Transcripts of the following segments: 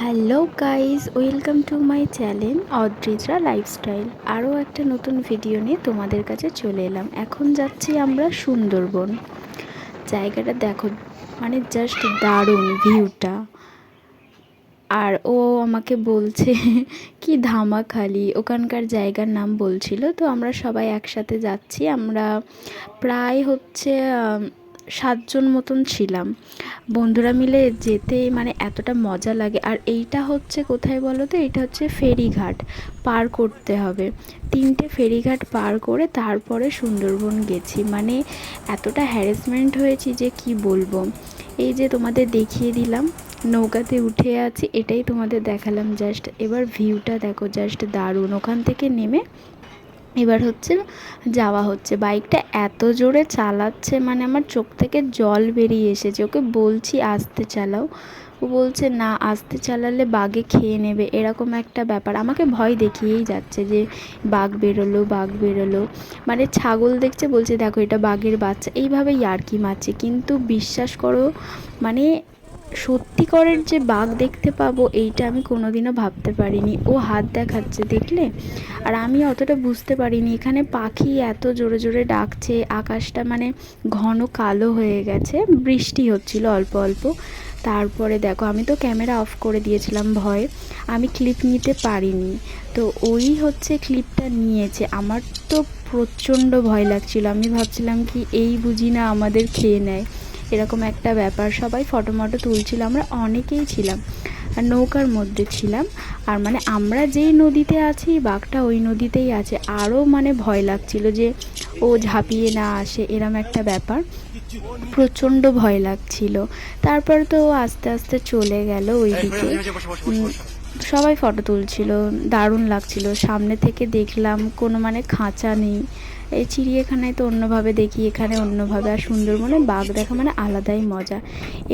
Hello guys, welcome to my channel Adrija lifestyle. আরও একটা নতুন ভিডিও নিয়ে তোমাদের কাছে চলে এলাম। এখন যাচ্ছি আমরা সুন্দরবন। জায়গাটা দেখো, মানে জাস্ট দারুণ ভিউটা। আর ও আমাকে বলছে কি ধামাখালি, ওখানকার জায়গার নাম বলছিল। তো আমরা সবাই একসাথে যাচ্ছি। আমরা প্রায় 7জন মতন ছিলাম। বন্ধুরা মিলে যেতে মানে এতটা মজা লাগে। আর এইটা হচ্ছে কোথায় বলো তো, এটা হচ্ছে ফেরিঘাট পার করতে হবে। 3টে ফেরিঘাট পার করে তারপরে সুন্দরবন গেছি। মানে এতটা হ্যারাসমেন্ট হয়েছি যে কি বলবো। এই যে তোমাদের দেখিয়ে দিলাম, নৌকাতে উঠে আছি, এটাই তোমাদের দেখালাম জাস্ট। এবার ভিউটা দেখো, জাস্ট দারুণ। ওখান থেকে নেমে এবার যাওয়া হচ্ছে। বাইকটা এত জোরে চালাচ্ছে, মানে আমার চোখ থেকে জল বেরিয়ে এসেছে। ওকে বলছি আস্তে চালাও, ও বলছে না আস্তে চালালে বাঘে খেয়ে নেবে, এরকম একটা ব্যাপার। আমাকে ভয় দেখিয়েই যাচ্ছে যে বাঘ বেরোলো, বাঘ বেরোলো। মানে ছাগল দেখছে, বলছে দেখো এটা বাঘের বাচ্চা, এইভাবে ইয়ার্কি মারছে। কিন্তু বিশ্বাস করো, মানে সত্যিকারের যে বাঘ দেখতে পাবো এইটা আমি কোনোদিনও ভাবতে পারিনি। ও হাত দেখাচ্ছে দেখলে। আর আমি অতটা বুঝতে পারিনি এখানে পাখি এত জোরে জোরে ডাকছে। আকাশটা মানে ঘন কালো হয়ে গেছে, বৃষ্টি হচ্ছিল অল্প অল্প। তারপরে দেখো, আমি তো ক্যামেরা অফ করে দিয়েছিলাম ভয়ে, আমি ক্লিপ নিতে পারিনি। তো ওই ক্লিপটা নিয়েছে। আমার তো প্রচণ্ড ভয় লাগছিল। আমি ভাবছিলাম কি এই বুঝি না আমাদের খেয়ে নেয়, এরকম একটা ব্যাপার। সবাই ফটো মটো তুলছিল, আমরা অনেকেই ছিলাম আর নৌকার মধ্যে ছিলাম। আর মানে আমরা যেই নদীতে আছি বাঘটা ওই নদীতেই আছে। আরও মানে ভয় লাগছিল যে ও ঝাঁপিয়ে না আসে, এরম একটা ব্যাপার। প্রচণ্ড ভয় লাগছিল। তারপর তো ও আস্তে আস্তে চলে গেল ওইদিকে। সবাই ফটো তুলছিল, দারুণ লাগছিল। সামনে থেকে দেখলাম কোনো মানে খাঁচা নেই। এই চিড়িয়াখানায় তো অন্যভাবে দেখি, এখানে অন্যভাবে। আর সুন্দরবনে বাঘ দেখা মানে আলাদাই মজা।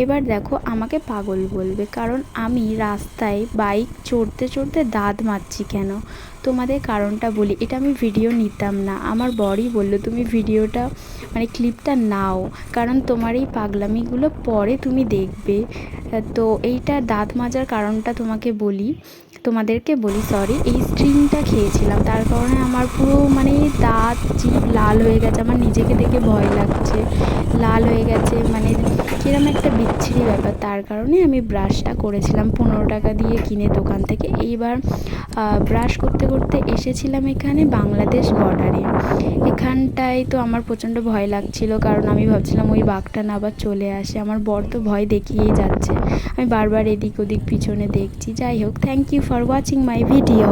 এবার দেখো, আমাকে পাগল বলবে, কারণ আমি রাস্তায় বাইক চড়তে চড়তে দাঁত মারছি কেন। তোমাদের কারণটা বলি। এটা আমি ভিডিও নিতাম না, আমার বরই বলল তুমি ভিডিওটা মানে ক্লিপটা নাও, কারণ তোমার এই পাগলামিগুলো পরে তুমি দেখবে। তো এইটা দাঁত মাজার কারণটা তোমাদেরকে বলি। সরি, এই স্ট্রিংটা খেয়েছিলাম, তার কারণে আমার পুরো মানে দাঁত জিভ লাল হয়ে গেছে। আমার নিজেকে দেখে ভয় লাগছে, লাল হয়ে গেছে, মানে কিরম একটা বিচ্ছিরি ব্যাপার। তার কারণে আমি ব্রাশটা করেছিলাম 15 টাকা দিয়ে কিনে দোকান থেকে। এইবার ব্রাশ করতে করতে এসেছিলাম এখানে বাংলাদেশ বর্ডারে। এখানটায় তো আমার প্রচণ্ড ভয় লাগছিল, কারণ আমি ভাবছিলাম ওই বাঘটা না আবার চলে আসে। আমার বর তো ভয় দেখিয়েই যাচ্ছে, আমি বারবার এদিক ওদিক পিছনে দেখছি। যাই হোক, thank you for watching my video.